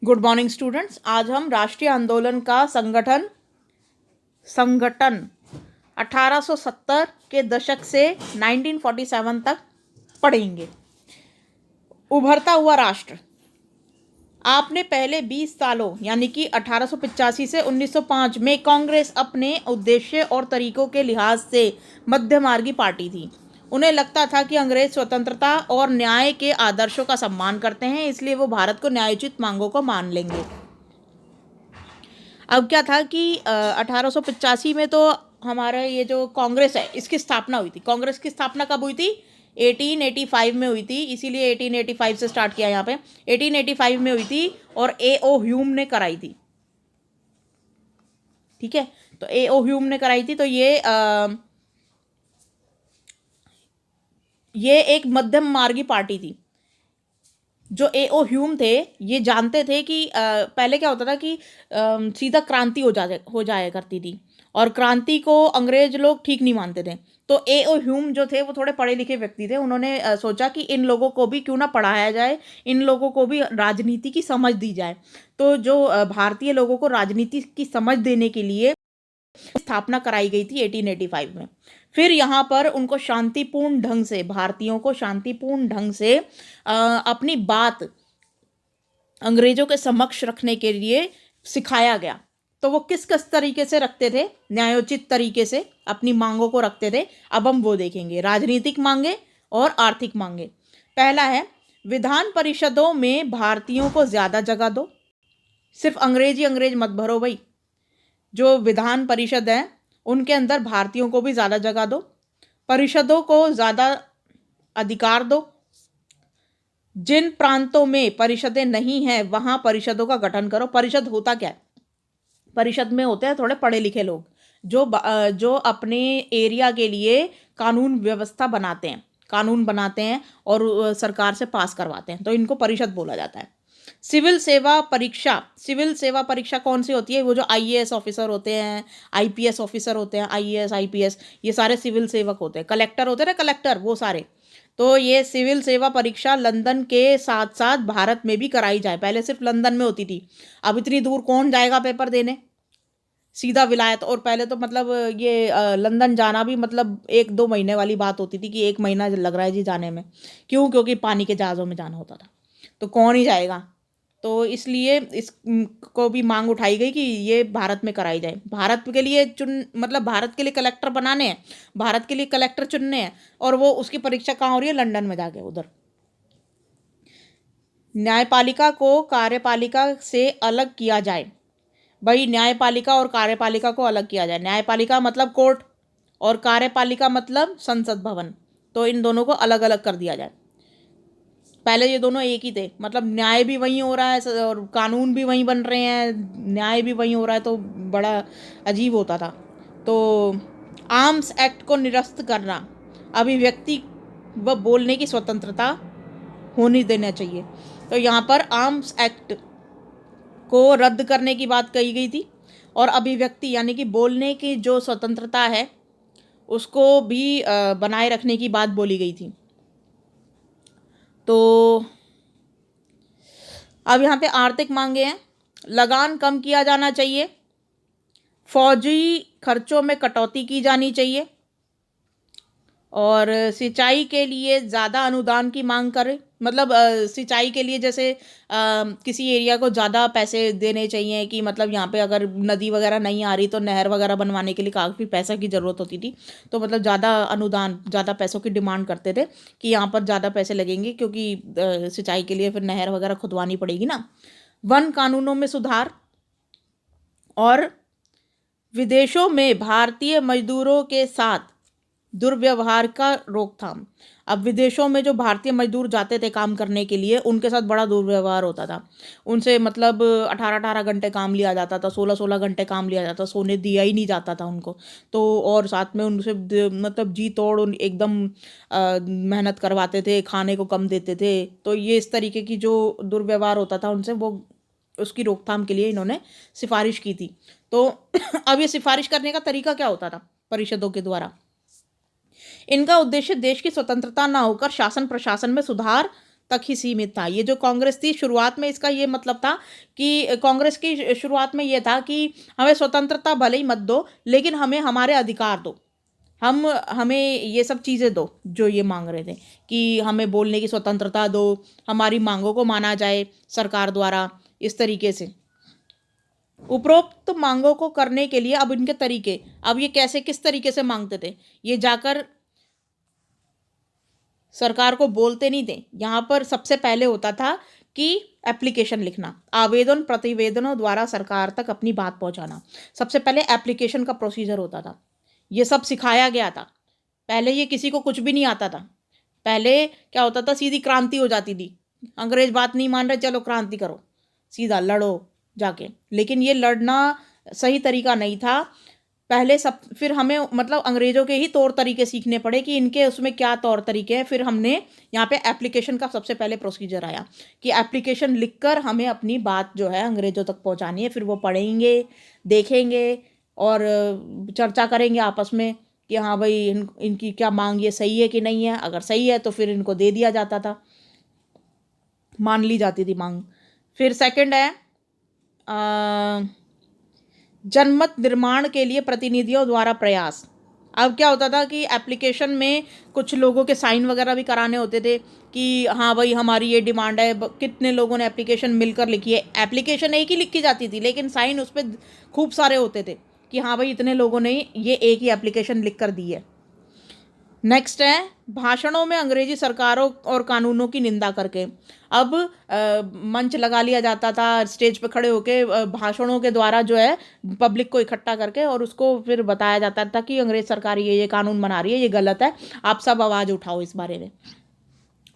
Good morning students. आज हम राष्ट्रीय आंदोलन का संगठन 1870 के दशक से 1947 तक पढ़ेंगे। उभरता हुआ राष्ट्र। आपने पहले 20 सालों यानी कि 1885 से 1905 में कांग्रेस अपने उद्देश्य और तरीकों के लिहाज से मध्यमार्गी पार्टी थी। उन्हें लगता था कि अंग्रेज स्वतंत्रता और न्याय के आदर्शों का सम्मान करते हैं, इसलिए वो भारत को न्यायोचित मांगों को मान लेंगे। अब क्या था कि 1885 में तो हमारा ये जो कांग्रेस है इसकी स्थापना हुई थी। कांग्रेस की स्थापना कब हुई थी? 1885 में हुई थी, इसीलिए 1885 से स्टार्ट किया यहाँ पे। 1885 में हुई थी और ए.ओ. ह्यूम ने कराई थी। ठीक है, तो ए.ओ. ह्यूम ने कराई थी। तो ये एक मध्यम मार्गी पार्टी थी। जो ए.ओ. ह्यूम थे ये जानते थे कि पहले क्या होता था कि सीधा क्रांति हो जाया करती थी, और क्रांति को अंग्रेज लोग ठीक नहीं मानते थे। तो ए.ओ. ह्यूम जो थे वो थोड़े पढ़े लिखे व्यक्ति थे। उन्होंने सोचा कि इन लोगों को भी क्यों ना पढ़ाया जाए, इन लोगों को भी राजनीति की समझ दी जाए। तो जो भारतीय लोगों को राजनीति की समझ देने के लिए स्थापना कराई गई थी 1885 में। फिर यहाँ पर उनको शांतिपूर्ण ढंग से, भारतीयों को शांतिपूर्ण ढंग से अपनी बात अंग्रेजों के समक्ष रखने के लिए सिखाया गया। तो वो किस किस तरीके से रखते थे? न्यायोचित तरीके से अपनी मांगों को रखते थे। अब हम वो देखेंगे, राजनीतिक मांगे और आर्थिक मांगे। पहला है, विधान परिषदों में भारतीयों को ज़्यादा जगह दो। सिर्फ अंग्रेज ही अंग्रेज मत भरो भाई। जो विधान परिषद है उनके अंदर भारतीयों को भी ज़्यादा जगह दो। परिषदों को ज़्यादा अधिकार दो। जिन प्रांतों में परिषदें नहीं हैं वहाँ परिषदों का गठन करो। परिषद होता क्या है? परिषद में होते हैं थोड़े पढ़े लिखे लोग जो अपने एरिया के लिए कानून व्यवस्था बनाते हैं, कानून बनाते हैं और सरकार से पास करवाते हैं, तो इनको परिषद बोला जाता है। सिविल सेवा परीक्षा। सिविल सेवा परीक्षा कौन सी होती है? वो जो आईएएस ऑफिसर होते हैं, आईपीएस ऑफिसर होते हैं, आईएएस आईपीएस, ये सारे सिविल सेवक होते हैं। कलेक्टर होते हैं ना, कलेक्टर, वो सारे। तो ये सिविल सेवा परीक्षा लंदन के साथ साथ भारत में भी कराई जाए। पहले सिर्फ लंदन में होती थी, अब इतनी दूर कौन जाएगा पेपर देने? सीधा विलायत। और पहले तो मतलब ये लंदन जाना भी मतलब 1-2 महीने वाली बात होती थी कि 1 महीना लग रहा है जी जाने में। क्यों? क्योंकि पानी के जहाज़ों में जाना होता था, तो कौन ही जाएगा। तो इसलिए इस को भी मांग उठाई गई कि ये भारत में कराई जाए। भारत के लिए मतलब भारत के लिए कलेक्टर बनाने हैं, भारत के लिए कलेक्टर चुनने हैं, और वो उसकी परीक्षा कहाँ हो रही है? लंदन में जाके उधर। न्यायपालिका को कार्यपालिका से अलग किया जाए। भाई न्यायपालिका और कार्यपालिका को अलग किया जाए। न्यायपालिका मतलब कोर्ट और कार्यपालिका मतलब संसद भवन, तो इन दोनों को अलग अलग कर दिया जाए। पहले ये दोनों एक ही थे, मतलब न्याय भी वहीं हो रहा है और कानून भी वहीं बन रहे हैं, न्याय भी वहीं हो रहा है, तो बड़ा अजीब होता था। तो आर्म्स एक्ट को निरस्त करना, अभिव्यक्ति व बोलने की स्वतंत्रता होनी देना चाहिए। तो यहाँ पर आर्म्स एक्ट को रद्द करने की बात कही गई थी, और अभिव्यक्ति यानी कि बोलने की जो स्वतंत्रता है उसको भी बनाए रखने की बात बोली गई थी। तो अब यहाँ पे आर्थिक मांगे हैं। लगान कम किया जाना चाहिए, फौजी खर्चों में कटौती की जानी चाहिए, और सिंचाई के लिए ज़्यादा अनुदान की मांग करें। मतलब सिंचाई के लिए जैसे किसी एरिया को ज़्यादा पैसे देने चाहिए कि मतलब यहाँ पे अगर नदी वगैरह नहीं आ रही तो नहर वगैरह बनवाने के लिए काफ़ी पैसा की ज़रूरत होती थी। तो मतलब ज़्यादा अनुदान, ज़्यादा पैसों की डिमांड करते थे कि यहाँ पर ज़्यादा पैसे लगेंगे, क्योंकि सिंचाई के लिए फिर नहर वगैरह खुदवानी पड़ेगी ना। वन कानूनों में सुधार, और विदेशों में भारतीय मजदूरों के साथ दुर्व्यवहार का रोकथाम। अब विदेशों में जो भारतीय मजदूर जाते थे काम करने के लिए, उनके साथ बड़ा दुर्व्यवहार होता था। उनसे मतलब 18-18 घंटे काम लिया जाता था, 16-16 घंटे काम लिया जाता, सोने दिया ही नहीं जाता था उनको। तो और साथ में उनसे मतलब जी तोड़ एकदम मेहनत करवाते थे, खाने को कम देते थे। तो ये इस तरीके की जो दुर्व्यवहार होता था उनसे, वो उसकी रोकथाम के लिए इन्होंने सिफारिश की थी। तो अब ये सिफारिश करने का तरीका क्या होता था परिषदों के द्वारा? इनका उद्देश्य देश की स्वतंत्रता न होकर शासन प्रशासन में सुधार तक ही सीमित था। ये जो कांग्रेस थी शुरुआत में, इसका ये मतलब था कि कांग्रेस की शुरुआत में ये था कि हमें स्वतंत्रता भले ही मत दो, लेकिन हमें हमारे अधिकार दो, हमें ये सब चीज़ें दो जो ये मांग रहे थे कि हमें बोलने की स्वतंत्रता दो, हमारी मांगों को माना जाए सरकार द्वारा, इस तरीके से। उपरोक्त मांगों को करने के लिए अब इनके तरीके, अब ये कैसे किस तरीके से मांगते थे, ये जाकर सरकार को बोलते नहीं थे। यहाँ पर सबसे पहले होता था कि एप्लीकेशन लिखना, आवेदन प्रतिवेदनों द्वारा सरकार तक अपनी बात पहुँचाना। सबसे पहले एप्लीकेशन का प्रोसीजर होता था, ये सब सिखाया गया था। पहले ये किसी को कुछ भी नहीं आता था। पहले क्या होता था, सीधी क्रांति हो जाती थी, अंग्रेज बात नहीं मान रहे, चलो क्रांति करो, सीधा लड़ो जाके। लेकिन ये लड़ना सही तरीका नहीं था। पहले सब, फिर हमें मतलब अंग्रेज़ों के ही तौर तरीके सीखने पड़े कि इनके उसमें क्या तौर तरीके हैं। फिर हमने यहाँ पे एप्लीकेशन का सबसे पहले प्रोसीजर आया कि एप्लीकेशन लिखकर हमें अपनी बात जो है अंग्रेज़ों तक पहुँचानी है। फिर वो पढ़ेंगे, देखेंगे और चर्चा करेंगे आपस में कि हाँ भाई इनकी क्या मांग ये सही है कि नहीं है। अगर सही है तो फिर इनको दे दिया जाता था, मान ली जाती थी मांग। फिर सेकंड है जनमत निर्माण के लिए प्रतिनिधियों द्वारा प्रयास। अब क्या होता था कि एप्लीकेशन में कुछ लोगों के साइन वगैरह भी कराने होते थे कि हाँ भाई हमारी ये डिमांड है। कितने लोगों ने एप्लीकेशन मिलकर लिखी है, एप्लीकेशन एक ही लिखी जाती थी लेकिन साइन उस पर खूब सारे होते थे कि हाँ भाई इतने लोगों ने ये एक ही एप्लीकेशन लिख कर दी है। नेक्स्ट है भाषणों में अंग्रेजी सरकारों और कानूनों की निंदा करके। अब मंच लगा लिया जाता था, स्टेज पे खड़े होके भाषणों के द्वारा जो है पब्लिक को इकट्ठा करके और उसको फिर बताया जाता था कि अंग्रेज सरकार ये कानून बना रही है, ये गलत है, आप सब आवाज़ उठाओ इस बारे में।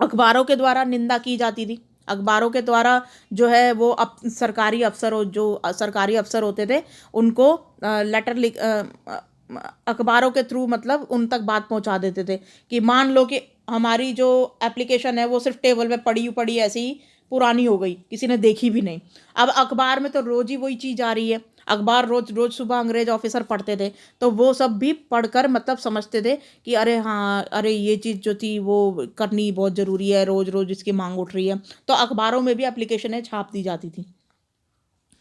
अखबारों के द्वारा निंदा की जाती थी। अखबारों के द्वारा जो है वो सरकारी अफसर, जो सरकारी अफसर होते थे उनको लेटर लिख अखबारों के थ्रू मतलब उन तक बात पहुंचा देते थे कि मान लो कि हमारी जो एप्लीकेशन है वो सिर्फ टेबल पे पड़ी पड़ी ऐसी ही पुरानी हो गई, किसी ने देखी भी नहीं। अब अखबार में तो रोज़ ही वही चीज़ आ रही है। अखबार रोज़ रोज़ सुबह अंग्रेज ऑफिसर पढ़ते थे तो वो सब भी पढ़कर मतलब समझते थे कि अरे हाँ, अरे ये चीज़ जो थी वो करनी बहुत ज़रूरी है, रोज़ रोज़ इसकी मांग उठ रही है। तो अखबारों में भी एप्लीकेशनें छाप दी जाती थी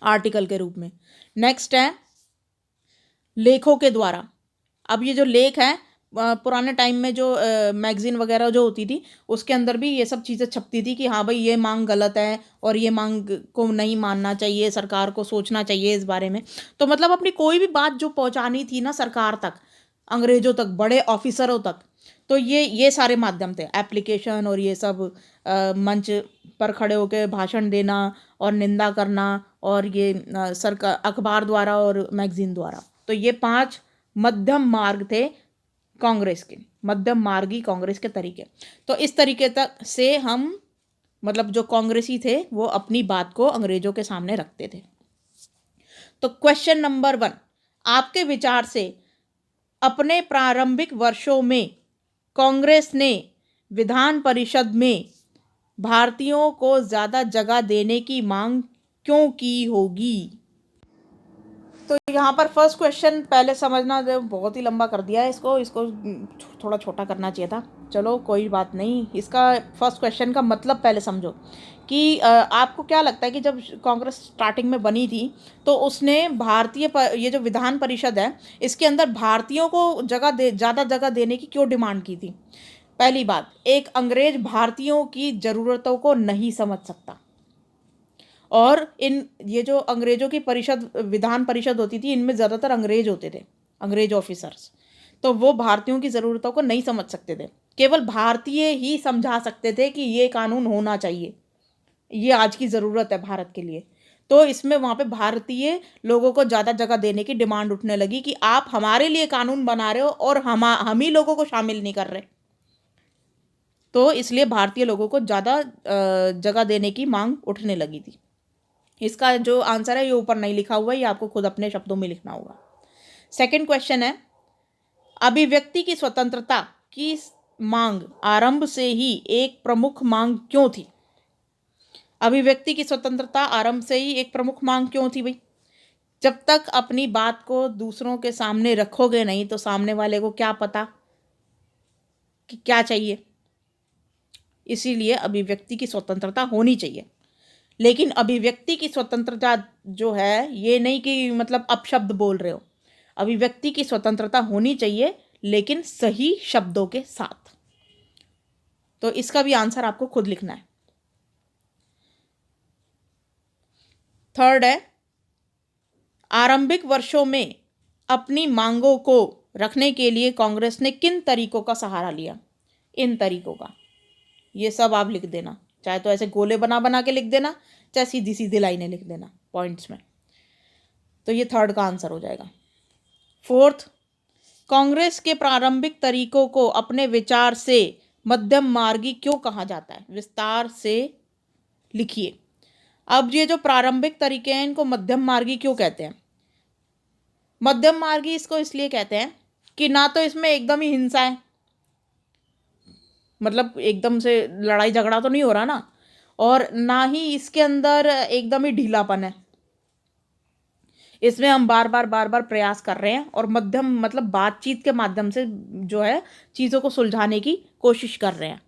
आर्टिकल के रूप में। नेक्स्ट है लेखों के द्वारा। अब ये जो लेख हैं पुराने टाइम में जो मैगज़ीन वगैरह जो होती थी उसके अंदर भी ये सब चीज़ें छपती थी कि हाँ भाई ये मांग गलत है और ये मांग को नहीं मानना चाहिए, सरकार को सोचना चाहिए इस बारे में। तो मतलब अपनी कोई भी बात जो पहुंचानी थी ना सरकार तक, अंग्रेज़ों तक, बड़े ऑफिसरों तक, तो ये सारे माध्यम थे, एप्लीकेशन और ये सब मंच पर खड़े होकर भाषण देना और निंदा करना और ये सरकार अखबार द्वारा और मैगज़ीन द्वारा। तो ये 5 मध्यम मार्ग थे कांग्रेस के, मध्यम मार्गी कांग्रेस के तरीके। तो इस तरीके तक से हम मतलब जो कांग्रेसी थे वो अपनी बात को अंग्रेजों के सामने रखते थे। तो क्वेश्चन नंबर 1, आपके विचार से अपने प्रारंभिक वर्षों में कांग्रेस ने विधान परिषद में भारतीयों को ज़्यादा जगह देने की मांग क्यों की होगी? तो यहाँ पर फर्स्ट क्वेश्चन पहले समझना, बहुत ही लंबा कर दिया है इसको थोड़ा छोटा करना चाहिए था। चलो कोई बात नहीं, इसका फर्स्ट क्वेश्चन का मतलब पहले समझो कि आपको क्या लगता है कि जब कांग्रेस स्टार्टिंग में बनी थी तो उसने ये जो विधान परिषद है इसके अंदर भारतीयों को ज़्यादा जगह देने की क्यों डिमांड की थी? पहली बात, एक अंग्रेज भारतीयों की ज़रूरतों को नहीं समझ सकता और ये जो अंग्रेज़ों की विधान परिषद होती थी इनमें ज़्यादातर अंग्रेज होते थे, अंग्रेज ऑफिसर्स। तो वो भारतीयों की ज़रूरतों को नहीं समझ सकते थे, केवल भारतीय ही समझा सकते थे कि ये कानून होना चाहिए, ये आज की ज़रूरत है भारत के लिए। तो इसमें वहाँ पे भारतीय लोगों को ज़्यादा जगह देने की डिमांड उठने लगी कि आप हमारे लिए कानून बना रहे हो और हम ही लोगों को शामिल नहीं कर रहे। तो इसलिए भारतीय लोगों को ज़्यादा जगह देने की मांग उठने लगी थी। इसका जो आंसर है ये ऊपर नहीं लिखा हुआ है, ये आपको खुद अपने शब्दों में लिखना होगा। सेकंड क्वेश्चन है, अभिव्यक्ति की स्वतंत्रता की मांग आरंभ से ही एक प्रमुख मांग क्यों थी? अभिव्यक्ति की स्वतंत्रता आरंभ से ही एक प्रमुख मांग क्यों थी भाई? जब तक अपनी बात को दूसरों के सामने रखोगे नहीं तो सामने वाले को क्या पता कि क्या चाहिए। इसीलिए अभिव्यक्ति की स्वतंत्रता होनी चाहिए। लेकिन अभिव्यक्ति की स्वतंत्रता जो है ये नहीं कि मतलब अपशब्द बोल रहे हो, अभिव्यक्ति की स्वतंत्रता होनी चाहिए लेकिन सही शब्दों के साथ। तो इसका भी आंसर आपको खुद लिखना है। थर्ड है, आरंभिक वर्षों में अपनी मांगों को रखने के लिए कांग्रेस ने किन तरीकों का सहारा लिया। इन तरीकों का, ये सब आप लिख देना, चाहे तो ऐसे गोले बना बना के लिख देना, चाहे सीधी सीधी लाइनें लिख देना पॉइंट्स में। तो ये थर्ड का आंसर हो जाएगा। फोर्थ, कांग्रेस के प्रारंभिक तरीकों को अपने विचार से मध्यम मार्गी क्यों कहा जाता है, विस्तार से लिखिए। अब ये जो प्रारंभिक तरीके हैं इनको मध्यम मार्गी क्यों कहते हैं? मध्यम मार्गी इसको इसलिए कहते हैं कि ना तो इसमें एकदम ही हिंसा है, मतलब एकदम से लड़ाई झगड़ा तो नहीं हो रहा ना, और ना ही इसके अंदर एकदम ही ढीलापन है। इसमें हम बार बार प्रयास कर रहे हैं और मध्यम मतलब बातचीत के माध्यम से जो है चीज़ों को सुलझाने की कोशिश कर रहे हैं।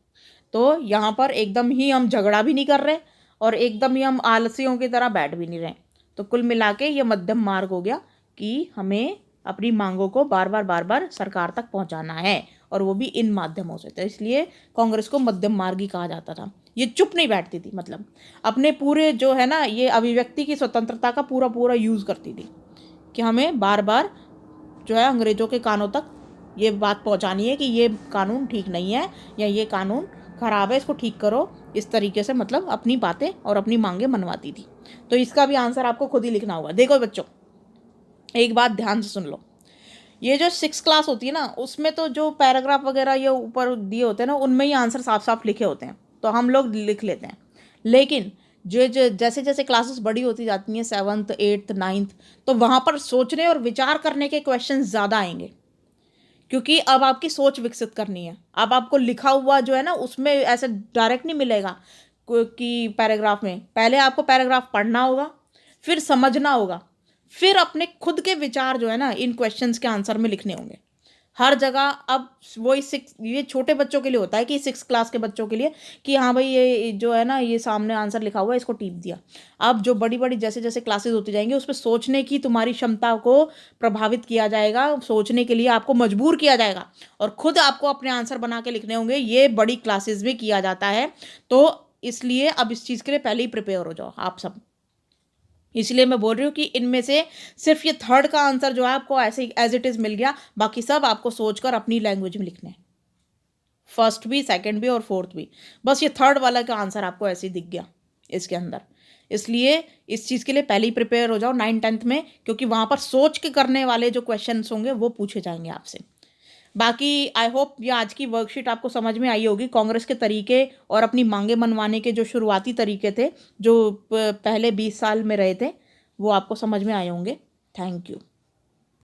तो यहाँ पर एकदम ही हम झगड़ा भी नहीं कर रहे और एकदम ही हम आलसियों की तरह बैठ भी नहीं रहे। तो कुल मिला के ये मध्यम मार्ग हो गया कि हमें अपनी मांगों को बार बार सरकार तक पहुंचाना है, और वो भी इन माध्यमों से। तो इसलिए कांग्रेस को मध्यम मार्गी कहा जाता था। ये चुप नहीं बैठती थी, मतलब अपने पूरे जो है ना ये अभिव्यक्ति की स्वतंत्रता का पूरा यूज़ करती थी कि हमें बार बार जो है अंग्रेज़ों के कानों तक ये बात पहुंचानी है कि ये कानून ठीक नहीं है या ये कानून ख़राब है, इसको ठीक करो। इस तरीके से मतलब अपनी बातें और अपनी मांगें मनवाती थी। तो इसका भी आंसर आपको खुद ही लिखना होगा। देखो बच्चों, एक बात ध्यान से सुन लो, ये जो 6 क्लास होती है ना उसमें तो जो पैराग्राफ वगैरह ये ऊपर दिए होते हैं ना उनमें ही आंसर साफ साफ लिखे होते हैं, तो हम लोग लिख लेते हैं। लेकिन जो जैसे जैसे क्लासेस बड़ी होती जाती हैं 7th 8th 9th, तो वहाँ पर सोचने और विचार करने के क्वेश्चन ज़्यादा आएंगे, क्योंकि अब आपकी सोच विकसित करनी है। अब आपको लिखा हुआ जो है ना उसमें ऐसे डायरेक्ट नहीं मिलेगा कि पैराग्राफ में, पहले आपको पैराग्राफ पढ़ना होगा, फिर समझना होगा, फिर अपने खुद के विचार जो है ना इन क्वेश्चंस के आंसर में लिखने होंगे हर जगह। अब वही ये छोटे बच्चों के लिए होता है कि 6 क्लास के बच्चों के लिए कि हाँ भाई ये जो है ना ये सामने आंसर लिखा हुआ है इसको टीप दिया। अब जो बड़ी बड़ी जैसे जैसे क्लासेस होती जाएंगी उसमें सोचने की तुम्हारी क्षमता को प्रभावित किया जाएगा, सोचने के लिए आपको मजबूर किया जाएगा और खुद आपको अपने आंसर बना के लिखने होंगे। ये बड़ी क्लासेस में किया जाता है। तो इसलिए अब इस चीज़ के लिए पहले ही प्रिपेयर हो जाओ आप सब। इसलिए मैं बोल रही हूँ कि इनमें से सिर्फ ये थर्ड का आंसर जो है आपको ऐसे ही एज इट इज़ मिल गया, बाकी सब आपको सोचकर अपनी लैंग्वेज में लिखने हैं, फर्स्ट भी, सेकंड भी और फोर्थ भी। बस ये थर्ड वाला का आंसर आपको ऐसे ही दिख गया इसके अंदर। इसलिए इस चीज़ के लिए पहले ही प्रिपेयर हो जाओ 9th 10th में, क्योंकि वहाँ पर सोच के करने वाले जो क्वेश्चन होंगे वो पूछे जाएंगे आपसे। बाकी आई होप ये आज की वर्कशीट आपको समझ में आई होगी। कांग्रेस के तरीके और अपनी मांगे मनवाने के जो शुरुआती तरीके थे जो पहले 20 साल में रहे थे वो आपको समझ में आए होंगे। Thank you.